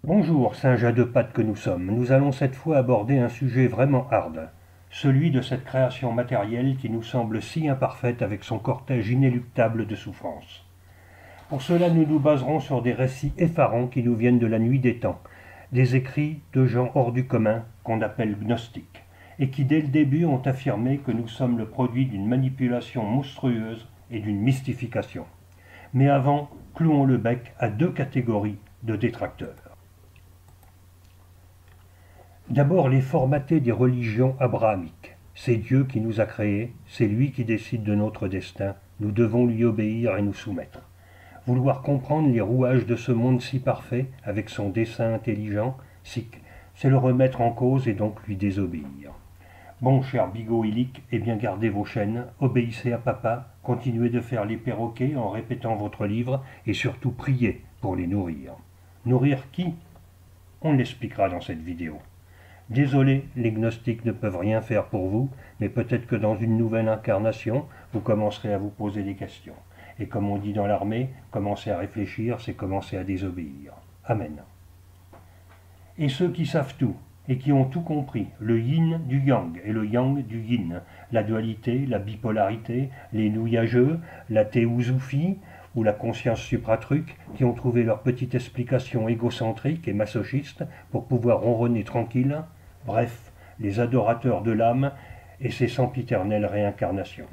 Bonjour, singes à deux pattes que nous sommes. Nous allons cette fois aborder un sujet vraiment hard, celui de cette création matérielle qui nous semble si imparfaite avec son cortège inéluctable de souffrances. Pour cela, nous nous baserons sur des récits effarants qui nous viennent de la nuit des temps, des écrits de gens hors du commun qu'on appelle gnostiques, et qui dès le début ont affirmé que nous sommes le produit d'une manipulation monstrueuse et d'une mystification. Mais avant, clouons le bec à deux catégories de détracteurs. D'abord les formatés des religions abrahamiques. C'est Dieu qui nous a créés, c'est lui qui décide de notre destin, nous devons lui obéir et nous soumettre. Vouloir comprendre les rouages de ce monde si parfait, avec son dessein intelligent, c'est le remettre en cause et donc lui désobéir. Bon, cher bigot illique, eh bien gardez vos chaînes, obéissez à papa, continuez de faire les perroquets en répétant votre livre, et surtout priez pour les nourrir. Nourrir qui? On l'expliquera dans cette vidéo. Désolé, les gnostiques ne peuvent rien faire pour vous, mais peut-être que dans une nouvelle incarnation, vous commencerez à vous poser des questions. Et comme on dit dans l'armée, commencer à réfléchir, c'est commencer à désobéir. Amen. Et ceux qui savent tout, et qui ont tout compris, le yin du yang et le yang du yin, la dualité, la bipolarité, les nouillageux, la théosophie ou la conscience supratruc, qui ont trouvé leur petite explication égocentrique et masochiste pour pouvoir ronronner tranquille, bref, les adorateurs de l'âme et ses sempiternelles réincarnations.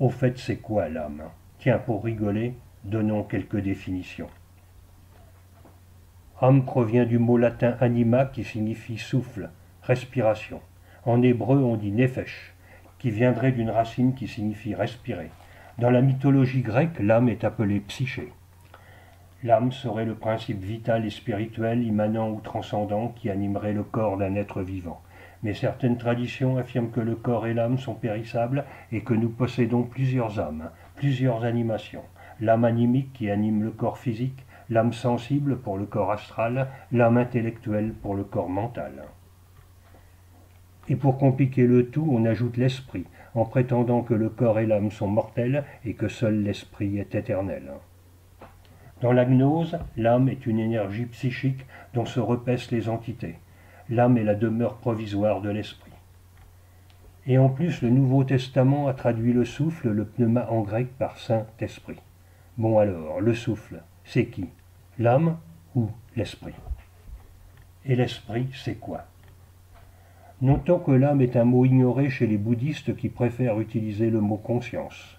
Au fait, c'est quoi l'âme? Tiens, pour rigoler, donnons quelques définitions. Âme provient du mot latin anima qui signifie souffle, respiration. En hébreu, on dit nefesh, qui viendrait d'une racine qui signifie respirer. Dans la mythologie grecque, l'âme est appelée psyché. L'âme serait le principe vital et spirituel, immanent ou transcendant, qui animerait le corps d'un être vivant. Mais certaines traditions affirment que le corps et l'âme sont périssables et que nous possédons plusieurs âmes, plusieurs animations. L'âme animique qui anime le corps physique, l'âme sensible pour le corps astral, l'âme intellectuelle pour le corps mental. Et pour compliquer le tout, on ajoute l'esprit, en prétendant que le corps et l'âme sont mortels et que seul l'esprit est éternel. Dans la gnose, l'âme est une énergie psychique dont se repaissent les entités. L'âme est la demeure provisoire de l'esprit. Et en plus, le Nouveau Testament a traduit le souffle, le pneuma en grec, par Saint-Esprit. Bon alors, le souffle, c'est qui? L'âme ou l'esprit? Et l'esprit, c'est quoi? Notons que l'âme est un mot ignoré chez les bouddhistes qui préfèrent utiliser le mot conscience.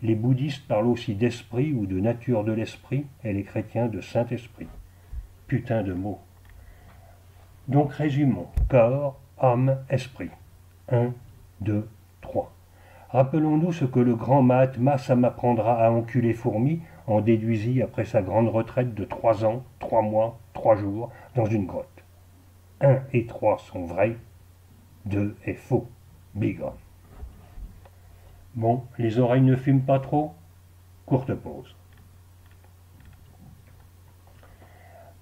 Les bouddhistes parlent aussi d'esprit ou de nature de l'esprit, et les chrétiens de Saint-Esprit. Putain de mots. Donc résumons. Corps, âme, esprit. 1, 2, 3. Rappelons-nous ce que le grand Mahatma m'apprendra à enculer fourmi en déduisit après sa grande retraite de 3 ans, 3 mois, 3 jours dans une grotte. 1 et 3 sont vrais, 2 est faux. Bigre. Bon, les oreilles ne fument pas trop? Courte pause.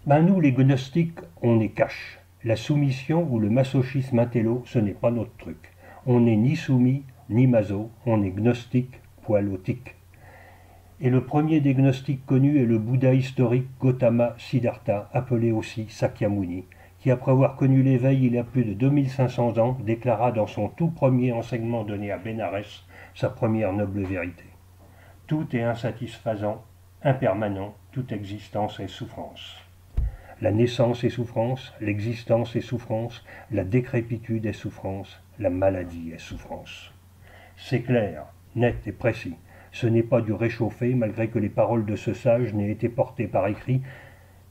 Nous, les gnostiques, on est cash. La soumission ou le masochisme intello, ce n'est pas notre truc. On n'est ni soumis, ni maso, on est gnostique, poilotique. Et le premier des gnostiques connus est le Bouddha historique Gautama Siddhartha, appelé aussi Sakyamuni, qui après avoir connu l'éveil il y a plus de 2500 ans, déclara dans son tout premier enseignement donné à Bénarès sa première noble vérité. Tout est insatisfaisant, impermanent, toute existence est souffrance. La naissance est souffrance, l'existence est souffrance, la décrépitude est souffrance, la maladie est souffrance. C'est clair, net et précis. Ce n'est pas du réchauffé, malgré que les paroles de ce sage n'aient été portées par écrit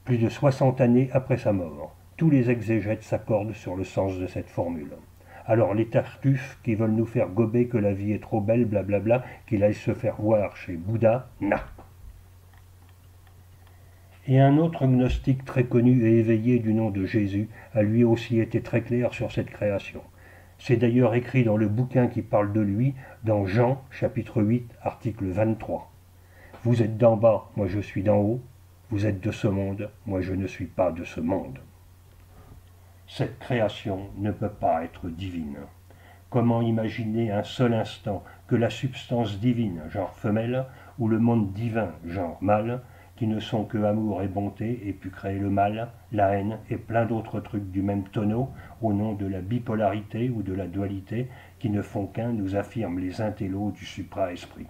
plus de 60 années après sa mort. Tous les exégètes s'accordent sur le sens de cette formule. Alors les tartuffes qui veulent nous faire gober que la vie est trop belle, blablabla, qu'il aille se faire voir chez Bouddha, na. Et un autre gnostique très connu et éveillé du nom de Jésus a lui aussi été très clair sur cette création. C'est d'ailleurs écrit dans le bouquin qui parle de lui, dans Jean, chapitre 8, article 23. Vous êtes d'en bas, moi je suis d'en haut. Vous êtes de ce monde, moi je ne suis pas de ce monde. Cette création ne peut pas être divine. Comment imaginer un seul instant que la substance divine, genre femelle, ou le monde divin, genre mâle, qui ne sont que amour et bonté, ait pu créer le mal, la haine et plein d'autres trucs du même tonneau au nom de la bipolarité ou de la dualité qui ne font qu'un, nous affirment les intellos du supra-esprit.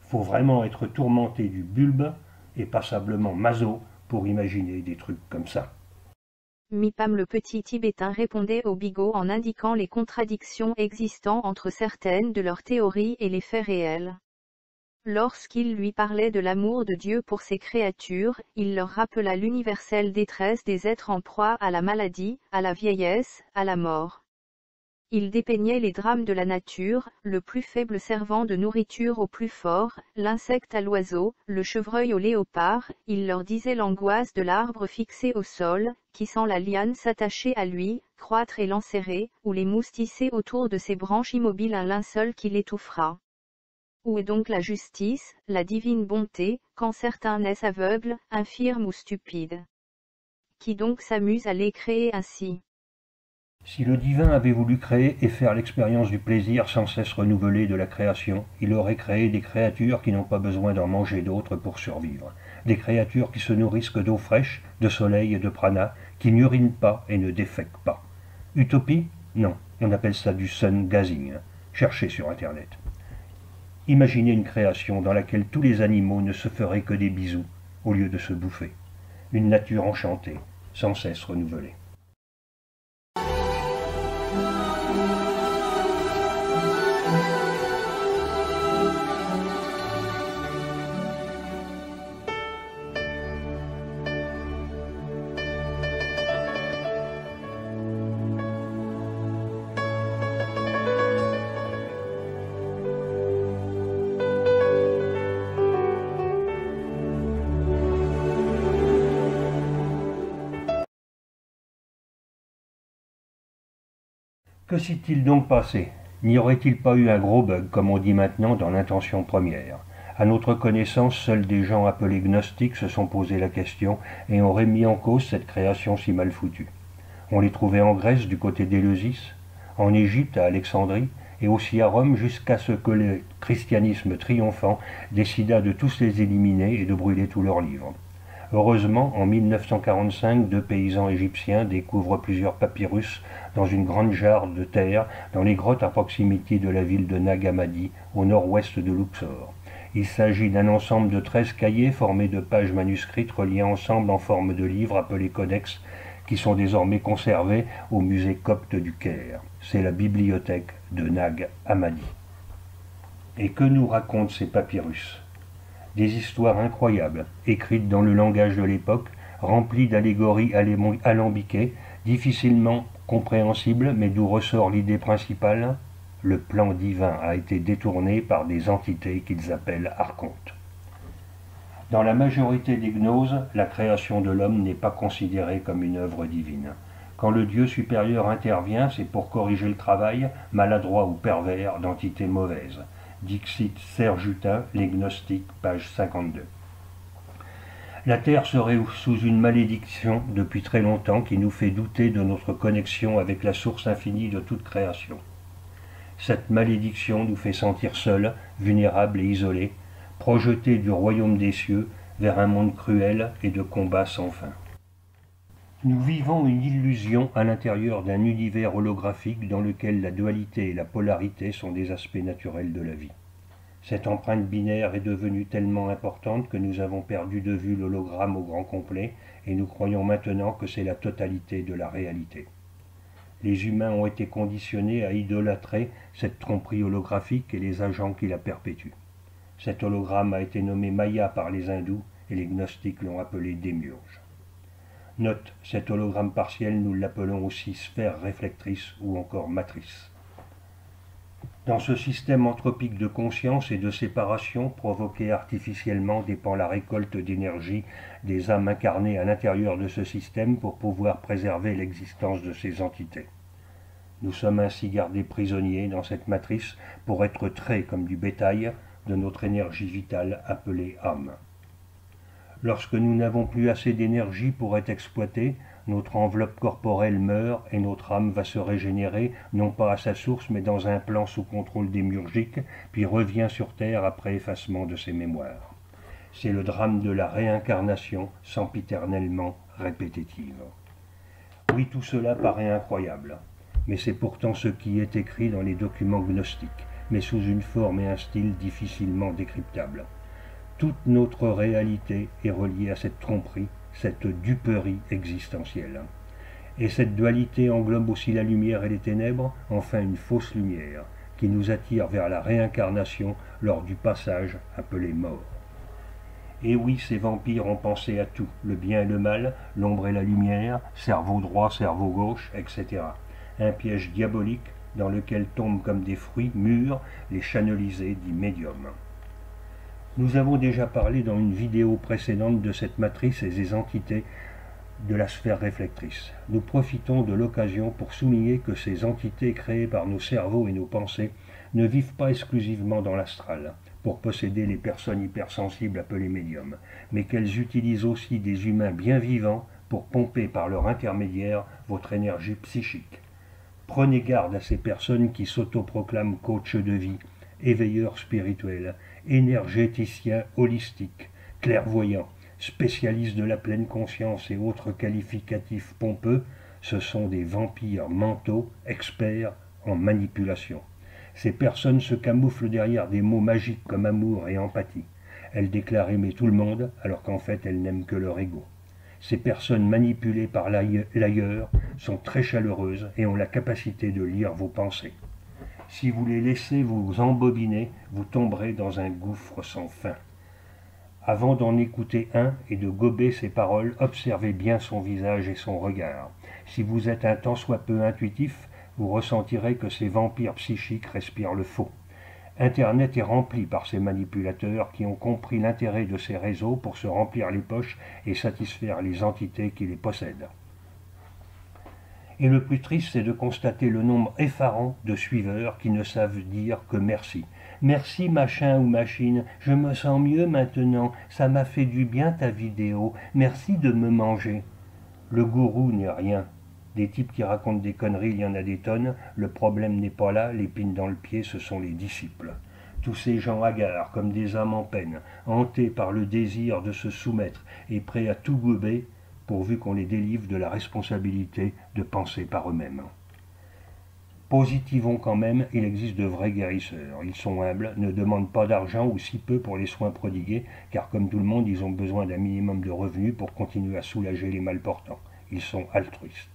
Faut vraiment être tourmenté du bulbe et passablement maso pour imaginer des trucs comme ça. Mipam le petit Tibétain répondait au bigot en indiquant les contradictions existant entre certaines de leurs théories et les faits réels. Lorsqu'il lui parlait de l'amour de Dieu pour ses créatures, il leur rappela l'universelle détresse des êtres en proie à la maladie, à la vieillesse, à la mort. Il dépeignait les drames de la nature, le plus faible servant de nourriture au plus fort, l'insecte à l'oiseau, le chevreuil au léopard, il leur disait l'angoisse de l'arbre fixé au sol, qui sent la liane s'attacher à lui, croître et l'enserrer, ou les mouches tisser autour de ses branches immobiles un linceul qui l'étouffera. Où est donc la justice, la divine bonté, quand certains naissent aveugles, infirmes ou stupides? Qui donc s'amuse à les créer ainsi? Si le divin avait voulu créer et faire l'expérience du plaisir sans cesse renouvelé de la création, il aurait créé des créatures qui n'ont pas besoin d'en manger d'autres pour survivre. Des créatures qui se nourrissent que d'eau fraîche, de soleil et de prana, qui n'urinent pas et ne défèquent pas. Utopie? Non, on appelle ça du sun gazing. Cherchez sur Internet. Imaginez une création dans laquelle tous les animaux ne se feraient que des bisous, au lieu de se bouffer. Une nature enchantée, sans cesse renouvelée. Que s'est-il donc passé? N'y aurait-il pas eu un gros bug, comme on dit maintenant, dans l'intention première? À notre connaissance, seuls des gens appelés gnostiques se sont posé la question et ont remis en cause cette création si mal foutue. On les trouvait en Grèce du côté d'Éleusis, en Égypte à Alexandrie, et aussi à Rome jusqu'à ce que le christianisme triomphant décida de tous les éliminer et de brûler tous leurs livres. Heureusement, en 1945, deux paysans égyptiens découvrent plusieurs papyrus dans une grande jarre de terre dans les grottes à proximité de la ville de Nag Hammadi, au nord-ouest de Luxor. Il s'agit d'un ensemble de 13 cahiers formés de pages manuscrites reliées ensemble en forme de livres appelés codex, qui sont désormais conservés au musée copte du Caire. C'est la bibliothèque de Nag Hammadi. Et que nous racontent ces papyrus? Des histoires incroyables, écrites dans le langage de l'époque, remplies d'allégories alambiquées, difficilement compréhensibles, mais d'où ressort l'idée principale: le plan divin a été détourné par des entités qu'ils appellent archontes. Dans la majorité des gnoses, la création de l'homme n'est pas considérée comme une œuvre divine. Quand le Dieu supérieur intervient, c'est pour corriger le travail, maladroit ou pervers, d'entités mauvaises. Dixit Serjutin, Les Gnostiques, page 52. La Terre serait sous une malédiction depuis très longtemps qui nous fait douter de notre connexion avec la source infinie de toute création. Cette malédiction nous fait sentir seuls, vulnérables et isolés, projetés du royaume des cieux vers un monde cruel et de combats sans fin. Nous vivons une illusion à l'intérieur d'un univers holographique dans lequel la dualité et la polarité sont des aspects naturels de la vie. Cette empreinte binaire est devenue tellement importante que nous avons perdu de vue l'hologramme au grand complet et nous croyons maintenant que c'est la totalité de la réalité. Les humains ont été conditionnés à idolâtrer cette tromperie holographique et les agents qui la perpétuent. Cet hologramme a été nommé Maya par les hindous et les gnostiques l'ont appelé démiurge. Note, cet hologramme partiel, nous l'appelons aussi sphère réflectrice ou encore matrice. Dans ce système anthropique de conscience et de séparation provoqué artificiellement dépend la récolte d'énergie des âmes incarnées à l'intérieur de ce système pour pouvoir préserver l'existence de ces entités. Nous sommes ainsi gardés prisonniers dans cette matrice pour être traits comme du bétail de notre énergie vitale appelée âme. Lorsque nous n'avons plus assez d'énergie pour être exploités, notre enveloppe corporelle meurt et notre âme va se régénérer, non pas à sa source, mais dans un plan sous contrôle démiurgique, puis revient sur Terre après effacement de ses mémoires. C'est le drame de la réincarnation sempiternellement répétitive. Oui, tout cela paraît incroyable, mais c'est pourtant ce qui est écrit dans les documents gnostiques, mais sous une forme et un style difficilement décryptables. Toute notre réalité est reliée à cette tromperie, cette duperie existentielle. Et cette dualité englobe aussi la lumière et les ténèbres, enfin une fausse lumière, qui nous attire vers la réincarnation lors du passage appelé mort. Et oui, ces vampires ont pensé à tout, le bien et le mal, l'ombre et la lumière, cerveau droit, cerveau gauche, etc. Un piège diabolique dans lequel tombent comme des fruits mûrs les channelisés dits médiums. Nous avons déjà parlé dans une vidéo précédente de cette matrice et des entités de la sphère réflectrice. Nous profitons de l'occasion pour souligner que ces entités créées par nos cerveaux et nos pensées ne vivent pas exclusivement dans l'astral, pour posséder les personnes hypersensibles appelées médiums, mais qu'elles utilisent aussi des humains bien vivants pour pomper par leur intermédiaire votre énergie psychique. Prenez garde à ces personnes qui s'autoproclament coachs de vie, éveilleurs spirituels, énergéticiens holistiques, clairvoyants, spécialistes de la pleine conscience et autres qualificatifs pompeux. Ce sont des vampires mentaux, experts en manipulation. Ces personnes se camouflent derrière des mots magiques comme amour et empathie. Elles déclarent aimer tout le monde, alors qu'en fait elles n'aiment que leur ego. Ces personnes manipulées par l'ailleurs sont très chaleureuses et ont la capacité de lire vos pensées. Si vous les laissez vous embobiner, vous tomberez dans un gouffre sans fin. Avant d'en écouter un et de gober ses paroles, observez bien son visage et son regard. Si vous êtes un tant soit peu intuitif, vous ressentirez que ces vampires psychiques respirent le faux. Internet est rempli par ces manipulateurs qui ont compris l'intérêt de ces réseaux pour se remplir les poches et satisfaire les entités qui les possèdent. Et le plus triste, c'est de constater le nombre effarant de suiveurs qui ne savent dire que merci. Merci machin ou machine, je me sens mieux maintenant, ça m'a fait du bien ta vidéo, merci de me manger. Le gourou n'est rien. Des types qui racontent des conneries, il y en a des tonnes. Le problème n'est pas là, l'épine dans le pied, ce sont les disciples. Tous ces gens hagards, comme des âmes en peine, hantés par le désir de se soumettre et prêts à tout gober, pourvu qu'on les délivre de la responsabilité de penser par eux-mêmes. Positivons quand même, il existe de vrais guérisseurs. Ils sont humbles, ne demandent pas d'argent ou si peu pour les soins prodigués, car comme tout le monde, ils ont besoin d'un minimum de revenus pour continuer à soulager les malportants. Ils sont altruistes.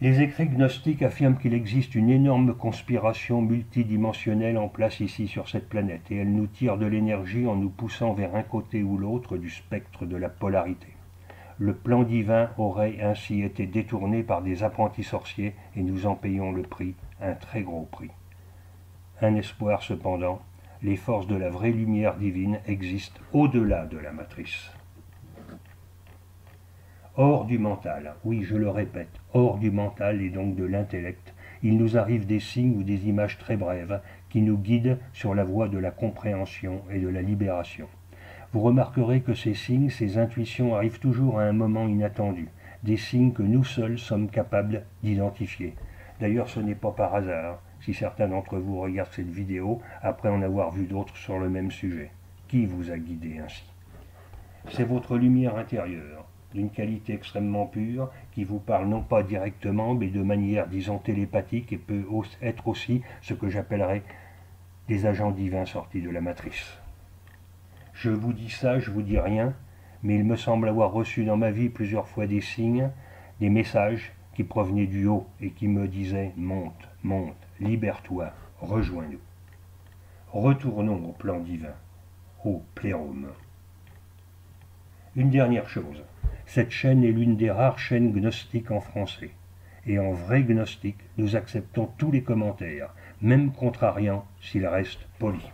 Les écrits gnostiques affirment qu'il existe une énorme conspiration multidimensionnelle en place ici sur cette planète, et elle nous tire de l'énergie en nous poussant vers un côté ou l'autre du spectre de la polarité. Le plan divin aurait ainsi été détourné par des apprentis sorciers, et nous en payons le prix, un très gros prix. Un espoir cependant, les forces de la vraie lumière divine existent au-delà de la matrice. Hors du mental, oui je le répète, hors du mental et donc de l'intellect, il nous arrive des signes ou des images très brèves qui nous guident sur la voie de la compréhension et de la libération. Vous remarquerez que ces signes, ces intuitions arrivent toujours à un moment inattendu, des signes que nous seuls sommes capables d'identifier. D'ailleurs ce n'est pas par hasard si certains d'entre vous regardent cette vidéo après en avoir vu d'autres sur le même sujet. Qui vous a guidé ainsi? C'est votre lumière intérieure, d'une qualité extrêmement pure, qui vous parle non pas directement, mais de manière, disons, télépathique, et peut être aussi ce que j'appellerais des agents divins sortis de la matrice. Je vous dis ça, je vous dis rien, mais il me semble avoir reçu dans ma vie plusieurs fois des signes, des messages qui provenaient du haut et qui me disaient « Monte, monte, libère-toi, rejoins-nous. » Retournons au plan divin, au plérôme. Une dernière chose. Cette chaîne est l'une des rares chaînes gnostiques en français. Et en vrai gnostique, nous acceptons tous les commentaires, même contrariants s'ils restent polis.